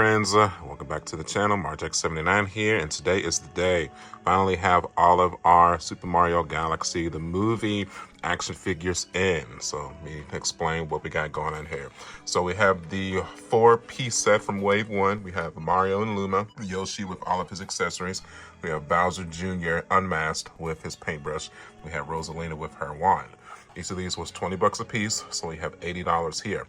friends, welcome back to the channel. Jakks79 here, and today is the day. Finally have all of our Super Mario Galaxy, the movie, action figures in. So let me explain what we got going on here. So we have the 4-piece set from Wave 1. We have Mario and Luma, Yoshi with all of his accessories. We have Bowser Jr. unmasked with his paintbrush. We have Rosalina with her wand. Each of these was 20 bucks a piece, so we have $80 here.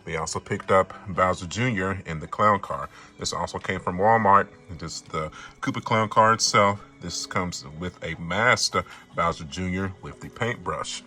We also picked up Bowser Jr. in the clown car. This also came from Walmart. Just the Koopa clown car itself. This comes with a masked Bowser Jr. with the paintbrush.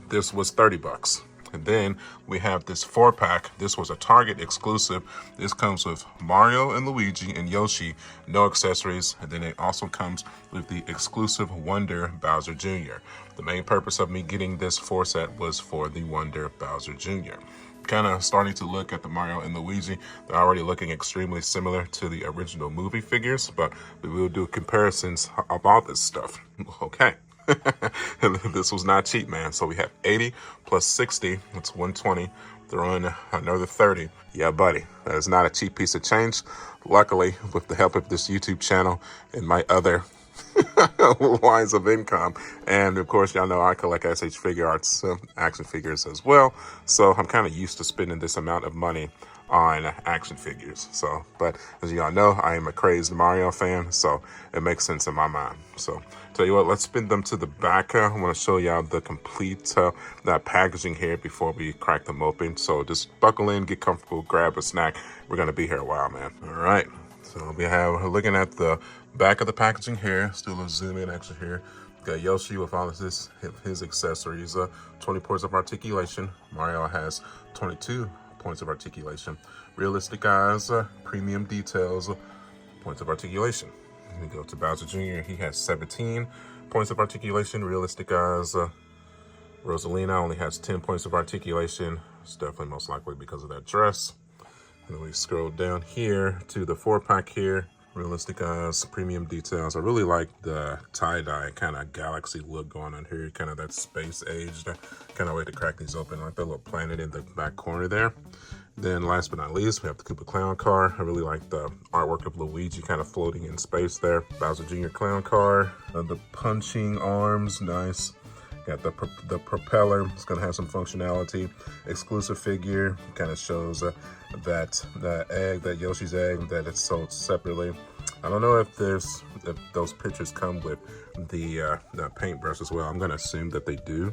This was 30 bucks. And then we have this 4-pack. This was a Target exclusive. This comes with Mario and Luigi and Yoshi, no accessories. And then it also comes with the exclusive Wonder Bowser Jr. The main purpose of me getting this 4 set was for the Wonder Bowser Jr. Kind of starting to look at the Mario and Luigi. They're already looking extremely similar to the original movie figures, but we will do comparisons about this stuff. Okay. This was not cheap, man. So we have 80 plus 60, that's 120. Throw in another 30. Yeah, buddy, that is not a cheap piece of change. Luckily, with the help of this YouTube channel and my other lines of income, and of course y'all know I collect SH Figure Arts action figures as well, so I'm kind of used to spending this amount of money on action figures. So, but as y'all know, I am a crazed Mario fan, so it makes sense in my mind. So tell you what, let's spin them to the back. I want to show y'all the complete that packaging here before we crack them open. So just buckle in, get comfortable, grab a snack. We're gonna be here a while, man. All right, so we're looking at the back of the packaging here. Still a zoom in action here. Got Yoshi with all of his accessories. 20 points of articulation. Mario has 22 points of articulation. Realistic eyes, premium details, points of articulation. We go to Bowser Jr. He has 17 points of articulation. Realistic eyes. Rosalina only has 10 points of articulation. It's definitely most likely because of that dress. And then we scroll down here to the 4-pack here. Realistic eyes, premium details. I really like the tie-dye kind of galaxy look going on here, kind of that space aged. Kind of way to crack these open, like that little planet in the back corner there. Then last but not least, we have the Koopa clown car. I really like the artwork of Luigi kind of floating in space there. Bowser Jr. clown car, the punching arms, nice. Got the propeller, it's gonna have some functionality. Exclusive figure, kind of shows that the egg, that Yoshi's egg, that it's sold separately. I don't know if those pictures come with the paintbrush as well. I'm gonna assume that they do.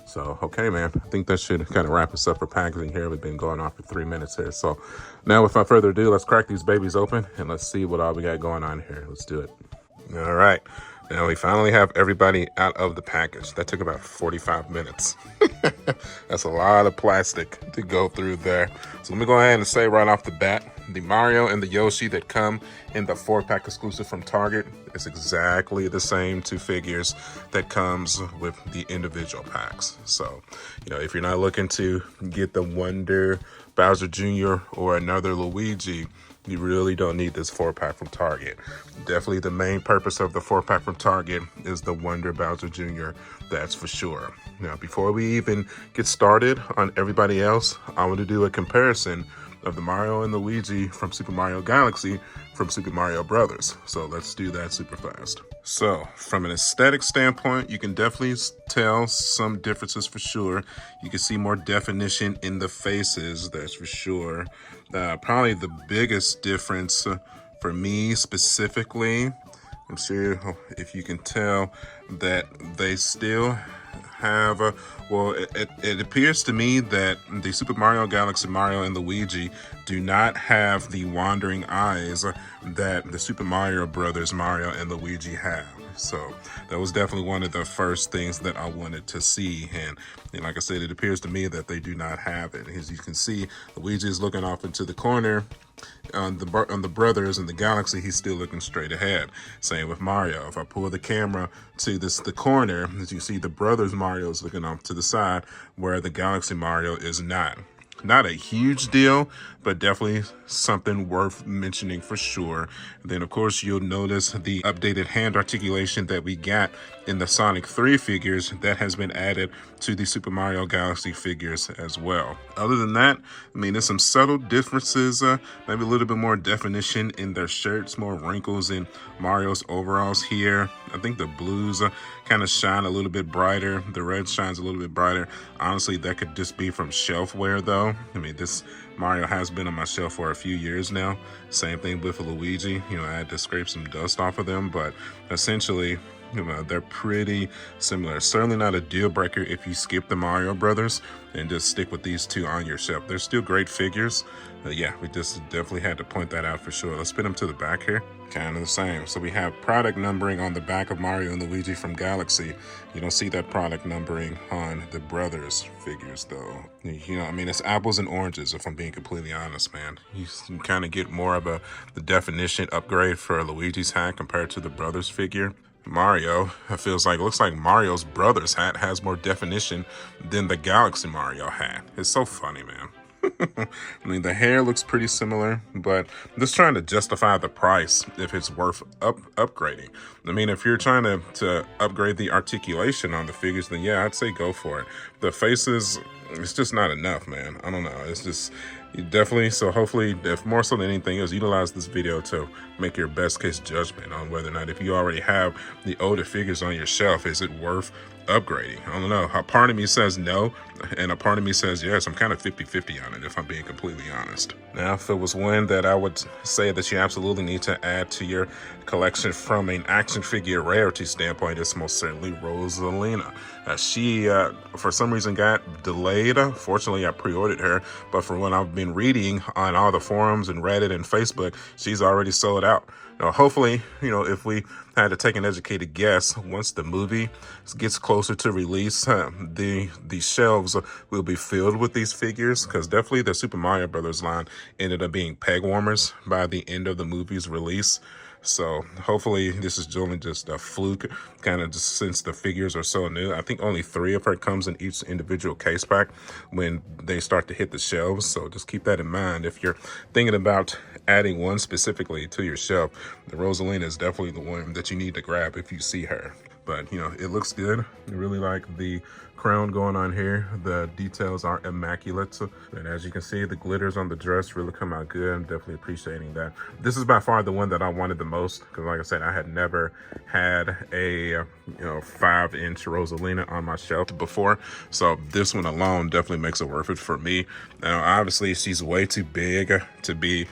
So, okay, man, I think that should kind of wrap us up for packaging here. We've been going on for 3 minutes here. So now without further ado, let's crack these babies open and let's see what all we got going on here. Let's do it. All right. Now we finally have everybody out of the package. That took about 45 minutes. That's a lot of plastic to go through there. So let me go ahead and say right off the bat, the Mario and the Yoshi that come in the 4-pack exclusive from Target is exactly the same 2 figures that comes with the individual packs. So, you know, if you're not looking to get the Wonder Bowser Jr. or another Luigi, you really don't need this 4-pack from Target. Definitely the main purpose of the 4-pack from Target is the Wonder Bowser Jr., that's for sure. Now, before we even get started on everybody else, I want to do a comparison of the Mario and Luigi from Super Mario Galaxy from Super Mario Brothers. So let's do that super fast. So from an aesthetic standpoint, you can definitely tell some differences for sure. You can see more definition in the faces, that's for sure. Probably the biggest difference for me specifically, I'm sure if you can tell that they still have well, it appears to me that the Super Mario Galaxy Mario and Luigi do not have the wandering eyes that the Super Mario Brothers Mario and Luigi have. So that was definitely one of the first things that I wanted to see, and like I said, it appears to me that they do not have it. As you can see, Luigi is looking off into the corner. On the Brothers and the Galaxy, he's still looking straight ahead. Same with Mario. If I pull the camera to the corner, as you see, the Brothers Mario is looking off to the side, where the Galaxy Mario is not. Not a huge deal, but definitely something worth mentioning for sure. Then, of course, you'll notice the updated hand articulation that we got in the Sonic 3 figures that has been added to the Super Mario Galaxy figures as well. Other than that, I mean, there's some subtle differences, maybe a little bit more definition in their shirts, more wrinkles in Mario's overalls here. I think the blues kind of shine a little bit brighter. The red shines a little bit brighter. Honestly, that could just be from shelf wear though. I mean, this Mario has been on my shelf for a few years now. Same thing with Luigi. You know, I had to scrape some dust off of them, but essentially, you know, they're pretty similar. Certainly not a deal breaker if you skip the Mario Brothers and just stick with these two on your shelf. They're still great figures. Yeah, we just definitely had to point that out for sure. Let's spin them to the back here. Kind of the same. So we have product numbering on the back of Mario and Luigi from Galaxy. You don't see that product numbering on the Brothers figures though. You know, I mean, it's apples and oranges if I'm being completely honest, man. You kind of get more of the definition upgrade for Luigi's hat compared to the Brothers figure. Mario, it feels like, looks like Mario's brother's hat has more definition than the Galaxy Mario hat. It's so funny, man. I mean, the hair looks pretty similar, but I'm just trying to justify the price if it's worth upgrading. I mean, if you're trying to upgrade the articulation on the figures, then yeah, I'd say go for it. The faces, it's just not enough, man. I don't know. It's just definitely. So hopefully, if more so than anything else, utilize this video to make your best case judgment on whether or not, if you already have the older figures on your shelf, is it worth upgrading? I don't know. A part of me says no, and a part of me says yes. I'm kind of 50-50 on it, if I'm being completely honest. Now, if it was one that I would say that you absolutely need to add to your collection from an action figure rarity standpoint, it's most certainly Rosalina. She, for some reason, got delayed. Fortunately, I pre-ordered her, but from what I've been reading on all the forums and Reddit and Facebook, she's already sold out. Now, hopefully, you know, if we had to take an educated guess, once the movie gets closer to release, the shelves will be filled with these figures, because definitely the Super Mario Brothers line ended up being peg warmers by the end of the movie's release. So hopefully this is only just a fluke, kind of just since the figures are so new. I think only 3 of her comes in each individual case pack when they start to hit the shelves. So just keep that in mind. If you're thinking about adding one specifically to your shelf, the Rosalina is definitely the one that you need to grab if you see her. But, you know, it looks good. I really like the crown going on here. The details are immaculate. And as you can see, the glitters on the dress really come out good. I'm definitely appreciating that. This is by far the one that I wanted the most, because like I said, I had never had a 5-inch Rosalina on my shelf before. So this one alone definitely makes it worth it for me. Now, obviously, she's way too big to be,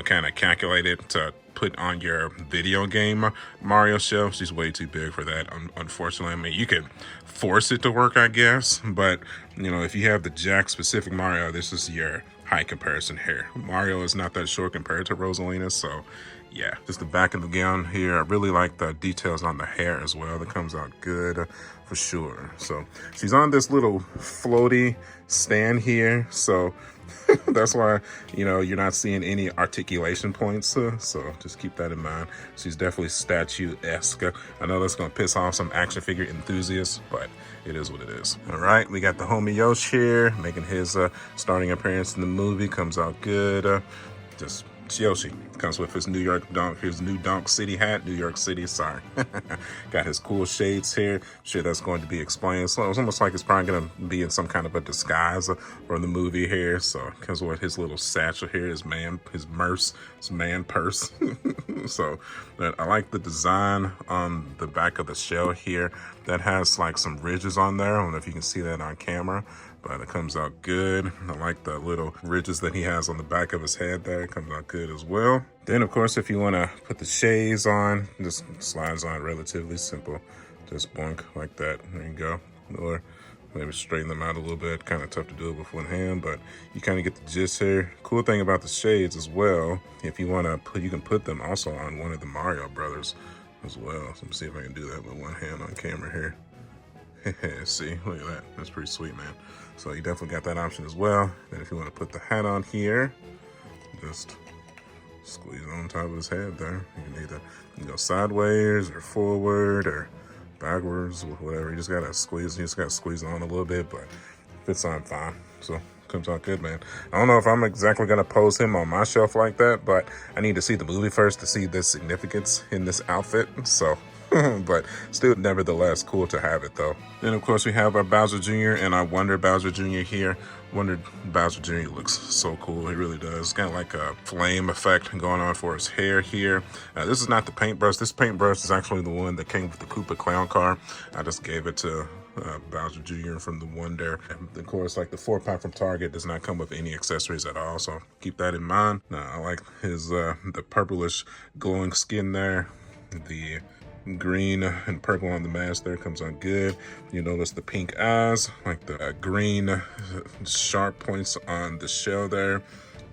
kind of calculated to put on your video game Mario shelf. She's way too big for that, unfortunately. I mean, you can force it to work, I guess, but if you have the Jakks specific Mario, this is your height comparison here. Mario is not that short compared to Rosalina, so yeah. Just the back of the gown here. I really like the details on the hair as well. That comes out good for sure. So she's on this little floaty stand here, so that's why, you're not seeing any articulation points. So just keep that in mind. She's definitely statue-esque. I know that's going to piss off some action figure enthusiasts, but it is what it is. All right, we got the homie Yoshi here making his starting appearance in the movie. Comes out good. Just Yoshi comes with his new Donk City hat. New York City, sorry. Got his cool shades here. I'm sure that's going to be explained. So it's almost like it's probably going to be in some kind of a disguise for the movie here. So comes with his little satchel here, his man purse. So I like the design on the back of the shell here. That has like some ridges on there. I don't know if you can see that on camera, but it comes out good. I like the little ridges that he has on the back of his head there. It comes out good as well. Then, of course, if you want to put the shades on, just slides on relatively simple. Just boink like that. There you go. Or maybe straighten them out a little bit. Kind of tough to do it with one hand, but you kind of get the gist here. Cool thing about the shades as well, if you want to you can put them also on one of the Mario Brothers as well. So let me see if I can do that with one hand on camera here. See, look at that. That's pretty sweet, man. So you definitely got that option as well. Then if you want to put the hat on here, just squeeze it on top of his head there. You can either go sideways or forward or backwards or whatever. You just gotta squeeze. You just gotta squeeze it on a little bit, but it fits on fine. So comes out good, man. I don't know if I'm exactly gonna pose him on my shelf like that, but I need to see the movie first to see the significance in this outfit. So, but still, nevertheless, cool to have it though. Then of course we have our Bowser Jr. and our Wonder Bowser Jr. here. Wonder Bowser Jr. looks so cool. He really does. It's kind of like a flame effect going on for his hair here. This is not the paintbrush. This paintbrush is actually the one that came with the Koopa clown car. I just gave it to Bowser Jr. from the Wonder. And of course, like the 4-pack from Target does not come with any accessories at all, so keep that in mind. I like his the purplish glowing skin there. The green and purple on the mask there comes on good. You notice the pink eyes, like the green sharp points on the shell there.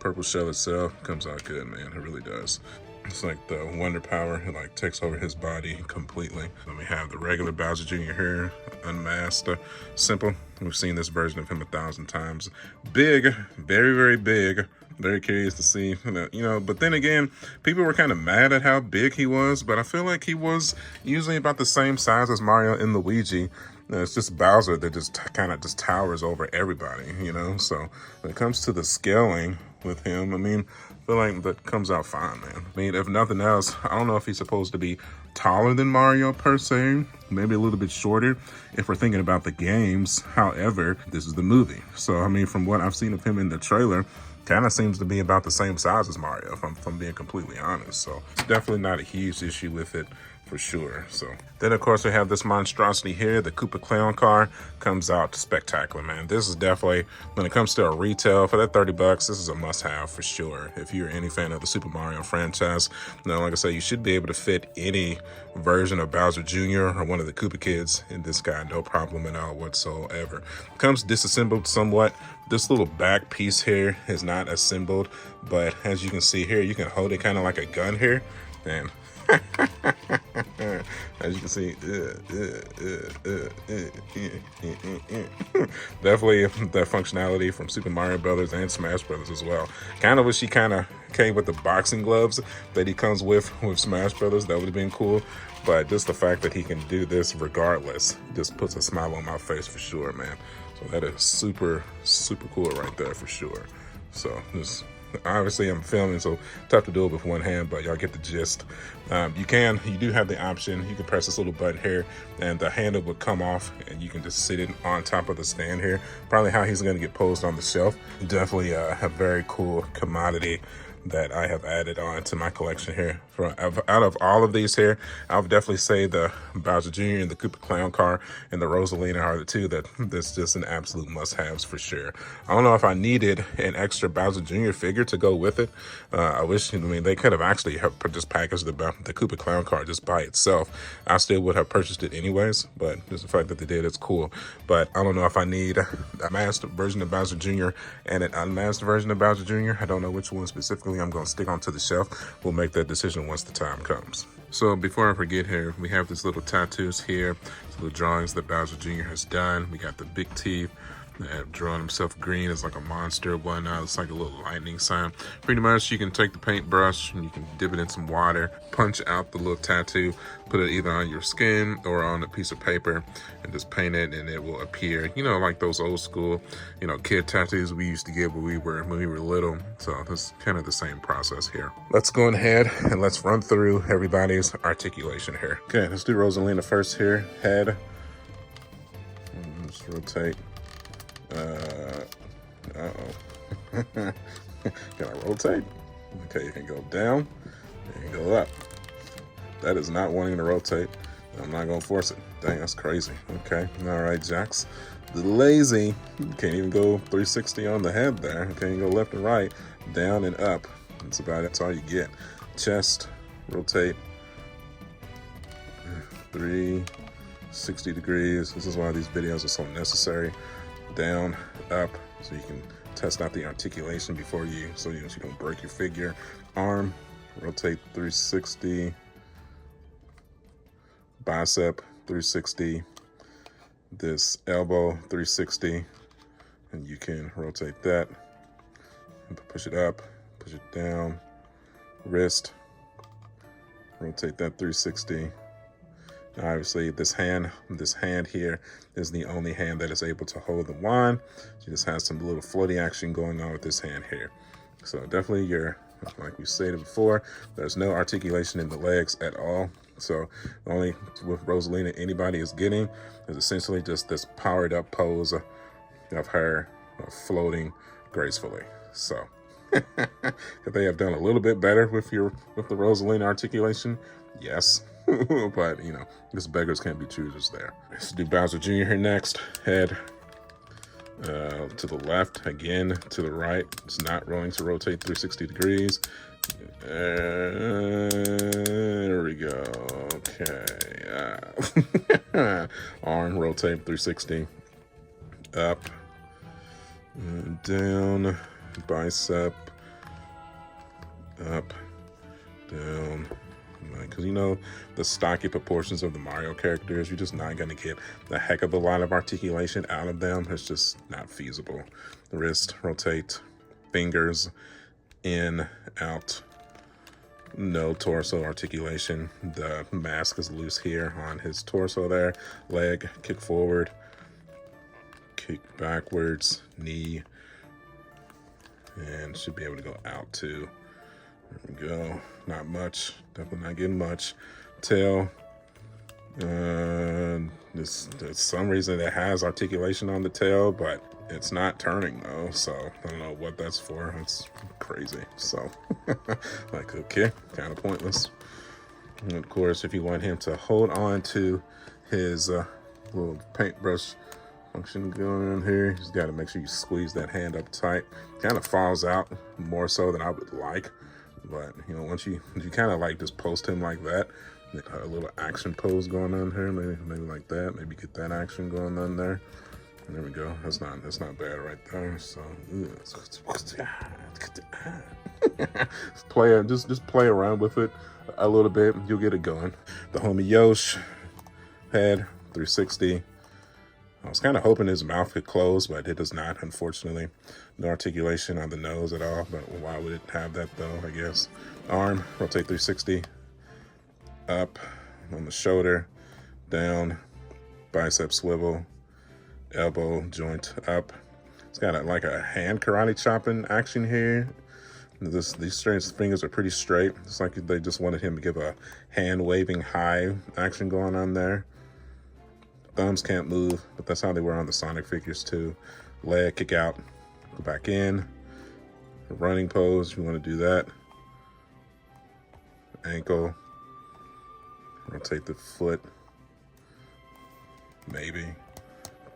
Purple shell itself comes out good, man. It really does. It's like the Wonder Power, it like takes over his body completely. Then we have the regular Bowser Jr. here, unmasked, simple. We've seen this version of him 1,000 times. Big, very, very big. Very curious to see, you know, but then again, people were kind of mad at how big he was, but I feel like he was usually about the same size as Mario and Luigi. It's just Bowser that just kind of just towers over everybody, you know? So when it comes to the scaling with him, I mean, I feel like that comes out fine, man. I mean, if nothing else, I don't know if he's supposed to be taller than Mario per se, maybe a little bit shorter if we're thinking about the games. However, this is the movie. So, I mean, from what I've seen of him in the trailer, kind of seems to be about the same size as Mario, if I'm being completely honest. So it's definitely not a huge issue with it for sure. So then of course we have this monstrosity here. The Koopa clown car comes out spectacular, man. This is definitely, when it comes to a retail for that 30 bucks, this is a must have for sure. If you're any fan of the Super Mario franchise, now like I say, you should be able to fit any version of Bowser Jr. or one of the Koopa kids in this guy, no problem at all whatsoever. Comes disassembled somewhat. This little back piece here is not assembled, but as you can see here, you can hold it kind of like a gun here, and as you can see, definitely that functionality from Super Mario Brothers and Smash Brothers as well. Kind of wish he kind of came with the boxing gloves that he comes with Smash Brothers. That would have been cool. But just the fact that he can do this regardless just puts a smile on my face for sure, man. So that is super, super cool right there for sure. So just obviously I'm filming, so tough to do it with one hand, but y'all get the gist. You do have the option. You can press this little button here and the handle would come off and you can just sit it on top of the stand here. Probably how he's going to get posed on the shelf. Definitely a very cool commodity that I have added on to my collection here. Out of all of these here, I would definitely say the Bowser Jr. and the Koopa Clown car and the Rosalina are the two that's just an absolute must-haves for sure. I don't know if I needed an extra Bowser Jr. figure to go with it. I wish, I mean, they could have actually just packaged the Koopa Clown car just by itself. I still would have purchased it anyways, but just the fact that they did, it's cool. But I don't know if I need a masked version of Bowser Jr. and an unmasked version of Bowser Jr. I don't know which one specifically I'm going to stick onto the shelf. We'll make that decision once the time comes. So before I forget here, we have these little tattoos here, little drawings that Bowser Jr. has done. We got the big teeth. Have drawn himself green as like a monster, whatnot. It's like a little lightning sign. Pretty much you can take the paintbrush and you can dip it in some water, punch out the little tattoo, put it either on your skin or on a piece of paper and just paint it and it will appear, you know, like those old school, you know, kid tattoos we used to get when we were little. So that's kind of the same process here. Let's go ahead and let's run through everybody's articulation here. Okay, let's do Rosalina first here. Head. Let's rotate. Can I rotate? Okay, you can go down, you can go up. That is not wanting to rotate. I'm not gonna force it. Dang, that's crazy. Okay, all right, Jakks. The lazy, can't even go 360 on the head there. Can't even go left and right, down and up. That's all you get. Chest, rotate 360 degrees. This is why these videos are so necessary. Down, up, so you can test out the articulation before so you don't break your figure. Arm, rotate 360. Bicep, 360. This elbow, 360. And you can rotate that. Push it up, push it down. Wrist, rotate that 360. Obviously, this hand here is the only hand that is able to hold the wand. She just has some little floaty action going on with this hand here. So definitely like we stated before, there's no articulation in the legs at all. So the only with Rosalina anybody is getting is essentially just this powered up pose of her floating gracefully. So could they have done a little bit better with the Rosalina articulation? Yes. But you know, this beggars can't be choosers there. Let's do Bowser Jr. here next. Head to the left, again to the right. It's not rolling to rotate 360 degrees. There we go. Okay. Arm, rotate 360. Up and down. Bicep. Up, down. Because you know the stocky proportions of the Mario characters, you're just not going to get a heck of a lot of articulation out of them. It's just not feasible. The wrist, rotate, fingers, in, out. No torso articulation. The mask is loose here on his torso there. Leg, kick forward, kick backwards, knee, and should be able to go out too. There we go. Not much. Definitely not getting much. Tail. There's some reason it has articulation on the tail, but it's not turning though. So I don't know what that's for. It's crazy. So like, okay, kind of pointless. And of course, if you want him to hold on to his little paintbrush function going on here, you just got to make sure you squeeze that hand up tight. Kind of falls out more so than I would like. But you know, once you kind of like just post him like that, a little action pose going on here, maybe like that, maybe get that action going on there. And there we go. That's not bad right there. So just play around with it a little bit, you'll get it going. The homie Yoshi, head 360. I was kind of hoping his mouth could close, but it does not, unfortunately. No articulation on the nose at all, but why would it have that though, I guess. Arm, rotate 360. Up on the shoulder, down, bicep swivel, elbow joint up. It's got like a hand karate chopping action here. These straight fingers are pretty straight. It's like they just wanted him to give a hand waving high action going on there. Thumbs can't move, but that's how they were on the Sonic figures too. Leg, kick out, go back in. A running pose, you want to do that. Ankle, rotate the foot. Maybe,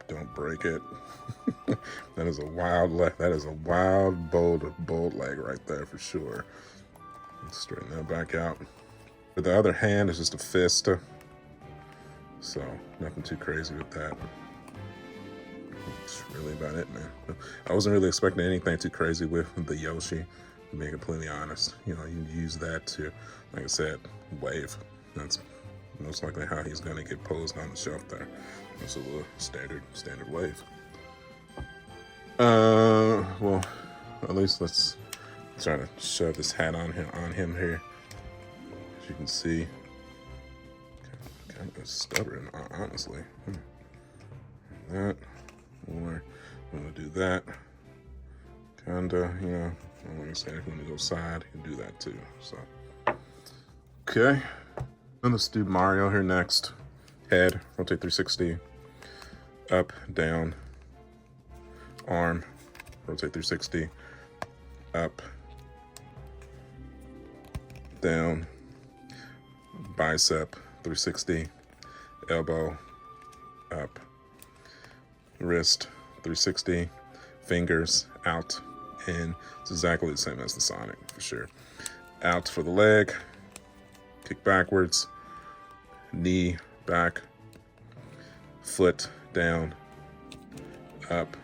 don't break it. That is a wild leg. That is a wild, bold leg right there for sure. Let's straighten that back out. But the other hand is just a fist. So nothing too crazy with that. That's really about it, man. I wasn't really expecting anything too crazy with the Yoshi, to be completely honest. You know, you use that to, like I said, wave. That's most likely how he's gonna get posed on the shelf there. That's a little standard wave. Well, at least let's try to shove this hat on him here. As you can see, kind of stubborn, honestly. That, or I'm gonna do that. Kinda, you know, I'm gonna say if you want to go side, you can do that too. So, okay. And let's do Mario here next. Head, rotate 360. Up, down. Arm, rotate 360. Up, down. Bicep, 360. Elbow, up. Wrist, 360. Fingers, out, in. It's exactly the same as the Sonic, for sure. Out for the leg. Kick backwards. Knee, back. Foot, down. Up.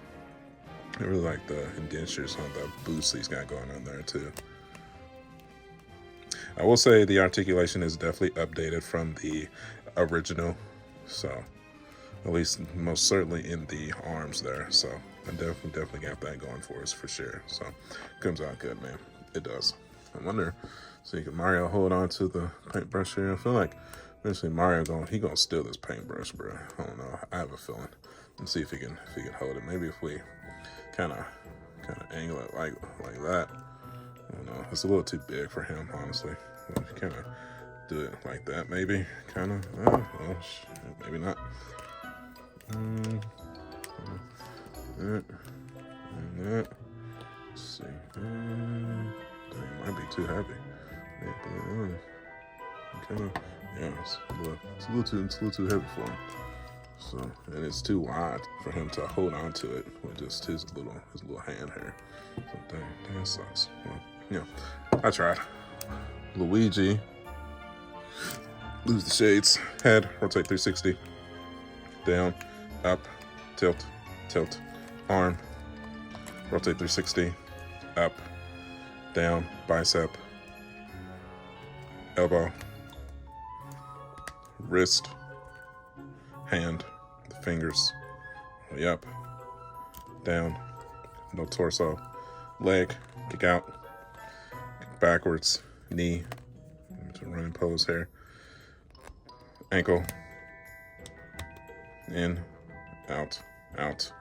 I really like the indentures on the boots he's got going on there too. I will say the articulation is definitely updated from the original, so at least most certainly in the arms there. So I definitely got that going for us for sure. So comes out good, man. It does. I wonder, so you can Mario hold on to the paintbrush here. I feel like Eventually Mario he gonna steal this paintbrush, bro. I don't know. I have a feeling. Let's see if he can hold it. Maybe if we kind of angle it like that. I don't know. It's a little too big for him, honestly. Kind of do it like that, maybe. Kind of. Well, maybe not. That. Let's see. Dang, it might be too heavy. Yeah, it's a little too heavy for him. So, and it's too wide for him to hold on to it with just his little hand here. So dang, that sucks. Well, yeah, I tried. Luigi, lose the shades. Head, rotate 360. Down, up, tilt, tilt. Arm, rotate 360. Up, down, bicep, elbow, wrist, hand, the fingers, way up, down, no torso, leg, kick out, kick backwards, knee, running pose here, ankle, in, out, out.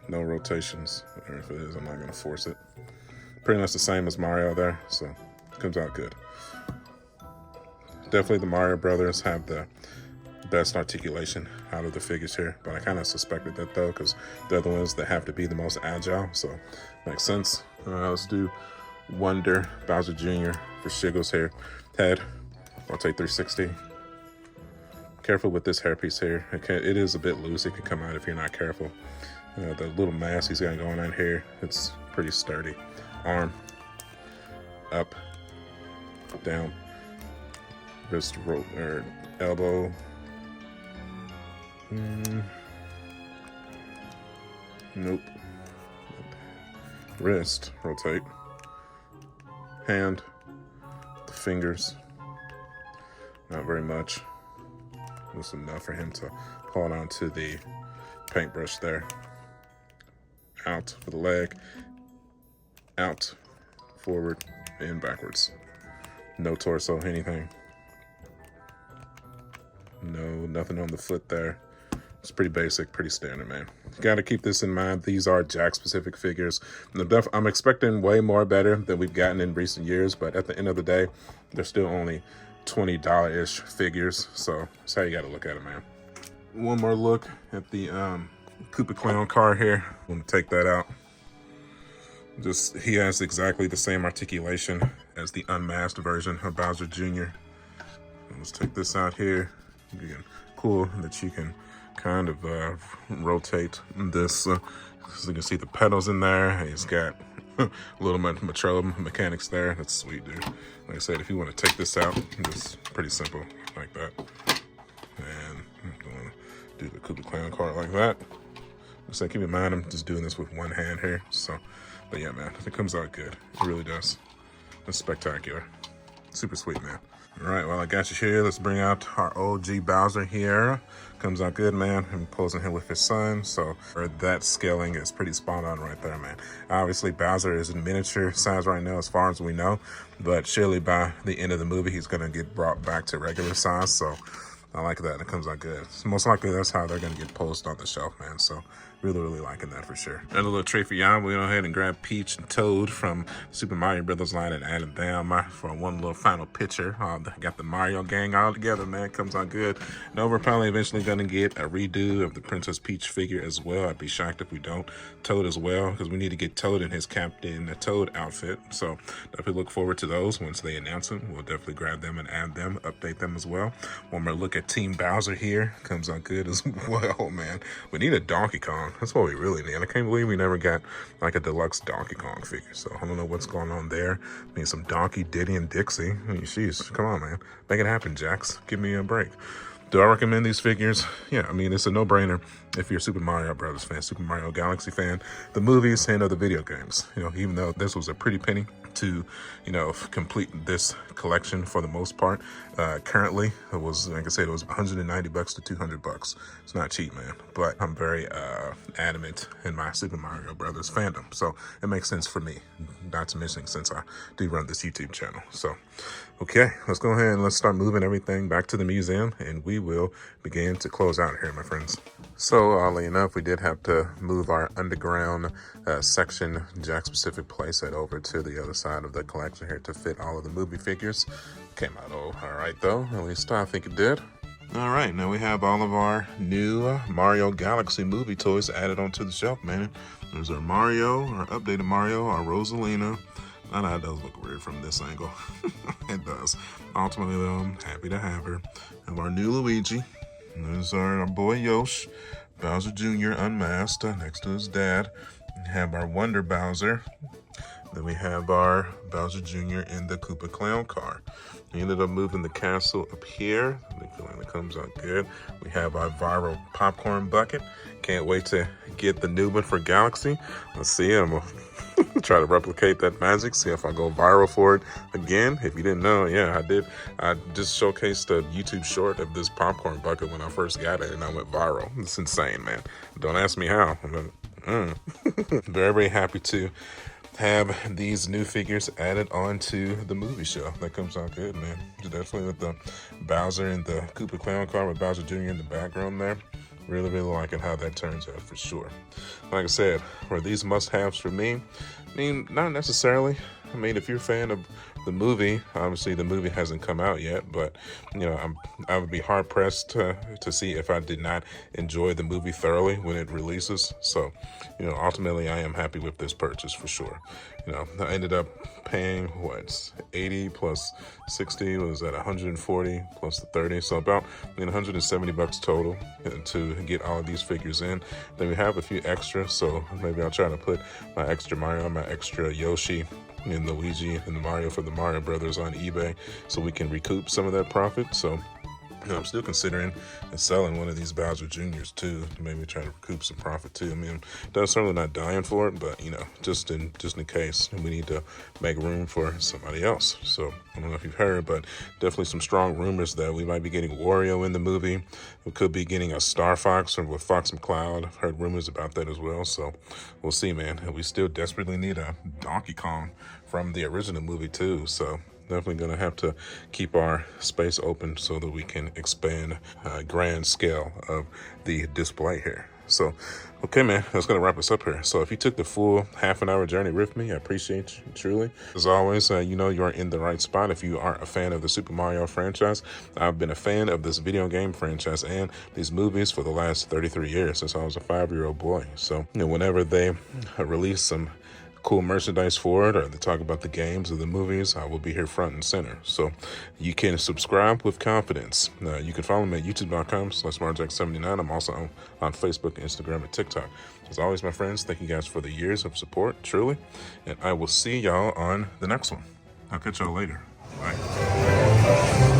No rotations, or if it is, I'm not gonna force it. Pretty much the same as Mario there, so it comes out good. Definitely the Mario brothers have the best articulation out of the figures here, but I kind of suspected that though, because they're the ones that have to be the most agile, so makes sense. Let's do Wonder Bowser Jr. for Shiggles here. Head, rotate 360. Careful with this hairpiece here. It is a bit loose. It can come out if you're not careful. The little mask he's got going on here, it's pretty sturdy. Arm, up, down, wrist, or elbow. Nope. Wrist, rotate. Hand, the fingers. Not very much. Just enough for him to hold on to the paintbrush there. Out for the leg. Out, forward, and backwards. No torso, anything. No, nothing on the foot there. It's pretty basic, pretty standard, man. You got to keep this in mind. These are Jakks specific figures. I'm expecting way more better than we've gotten in recent years, but at the end of the day, they're still only $20-ish figures. So that's how you got to look at it, man. One more look at the Koopa Clown car here. I'm going to take that out. He has exactly the same articulation as the unmasked version of Bowser Jr. Let's take this out here. Again, cool that you can kind of rotate this. So you can see the pedals in there. He's got a little Metro mechanics there. That's sweet, dude. Like I said, if you want to take this out, it's pretty simple like that. And I'm going to do the Koopa Clown car like that. So keep in mind, I'm just doing this with one hand here. So, but yeah, man, it comes out good. It really does. It's spectacular. Super sweet, man. All right, well, I got you here. Let's bring out our OG Bowser here. Comes out good, man. I'm posing him with his son, so that scaling is pretty spot on right there, man. Obviously, Bowser is in miniature size right now, as far as we know, but surely by the end of the movie, he's gonna get brought back to regular size, so I like that. It comes out good. So most likely, that's how they're gonna get posed on the shelf, man, so really liking that for sure. Another little treat for y'all. We went ahead and grabbed Peach and Toad from Super Mario Brothers line and added them for one little final picture. Got the Mario gang all together, man. Comes out good. No, we're probably eventually gonna get a redo of the Princess Peach figure as well. I'd be shocked if we don't. Toad as well, because we need to get Toad in his Captain Toad outfit. So definitely look forward to those once they announce them. We'll definitely grab them and add them, update them as well. One more look at Team Bowser here. Comes out good as well, man. We need a Donkey Kong. That's what we really need. I can't believe we never got like a deluxe Donkey Kong figure. So I don't know what's going on there. I mean, some Donkey, Diddy, and Dixie. I mean, jeez, come on, man. Make it happen, Jakks. Give me a break. Do I recommend these figures? Yeah, I mean, it's a no-brainer if you're a Super Mario Brothers fan, Super Mario Galaxy fan, the movies and other video games. You know, even though this was a pretty penny to, you know, complete this collection for the most part. Currently, it was, like I said, it was $190 to $200. It's not cheap, man. But I'm very adamant in my Super Mario Brothers fandom, so it makes sense for me. Not to mention since I do run this YouTube channel. So Okay, let's go ahead and let's start moving everything back to the museum, and we will begin to close out here, my friends. So, oddly enough, we did have to move our underground section, Jakks Pacific playset, over to the other side of the collection here to fit all of the movie figures. Came out all right, though. At least I think it did. All right, now we have all of our new Mario Galaxy movie toys added onto the shelf, man. There's our Mario, our updated Mario, our Rosalina. I know it does look weird from this angle. It does. Ultimately, though, I'm happy to have her. Have our new Luigi. There's our boy Yoshi, Bowser Jr. unmasked next to his dad. We have our Wonder Bowser. Then we have our Bowser Jr. in the Koopa Clown car. We ended up moving the castle up here. I think it comes out good. We have our viral popcorn bucket. Can't wait to get the new one for Galaxy. Let's see. I'm going to try to replicate that magic. See if I go viral for it again. If you didn't know, yeah, I did. I just showcased a YouTube short of this popcorn bucket when I first got it, and I went viral. It's insane, man. Don't ask me how. Very, very happy to have these new figures added onto the movie show. That comes out good, man. Definitely with the Bowser and the Koopa Clown car with Bowser Jr. in the background there. Really, really liking how that turns out for sure. Like I said, were these must-haves for me? I mean, not necessarily. I mean, if you're a fan of the movie, obviously the movie hasn't come out yet, but you know, I would be hard pressed to see if I did not enjoy the movie thoroughly when it releases. So, you know, ultimately I am happy with this purchase for sure. You know, I ended up paying what, 80 plus 60 was at 140 plus the 30, so about $170 total to get all of these figures in. Then we have a few extras, so maybe I'll try to put my extra Mario, my extra Yoshi, and Luigi and the Mario for the Mario Brothers on eBay so we can recoup some of that profit. So, you know, I'm still considering selling one of these Bowser Juniors too, maybe try to recoup some profit too. I mean, I'm certainly not dying for it, but you know, just in case we need to make room for somebody else. So I don't know if you've heard, but definitely some strong rumors that we might be getting Wario in the movie. We could be getting a Star Fox or with Fox McCloud. I've heard rumors about that as well. So we'll see, man. We still desperately need a Donkey Kong from the original movie too. So definitely going to have to keep our space open so that we can expand grand scale of the display here. So, okay, man, that's going to wrap us up here. So if you took the full half-an-hour journey with me, I appreciate you, truly. As always, you know you're in the right spot if you are a fan of the Super Mario franchise. I've been a fan of this video game franchise and these movies for the last 33 years since I was a 5-year-old boy. So, you know, whenever they release some cool merchandise for it, or they talk about the games or the movies, I will be here front and center. So you can subscribe with confidence. You can follow me at youtube.com/marjak79. I'm also on Facebook, Instagram, and TikTok. As always, my friends, thank you guys for the years of support, truly. And I will see y'all on the next one. I'll catch y'all later. Bye.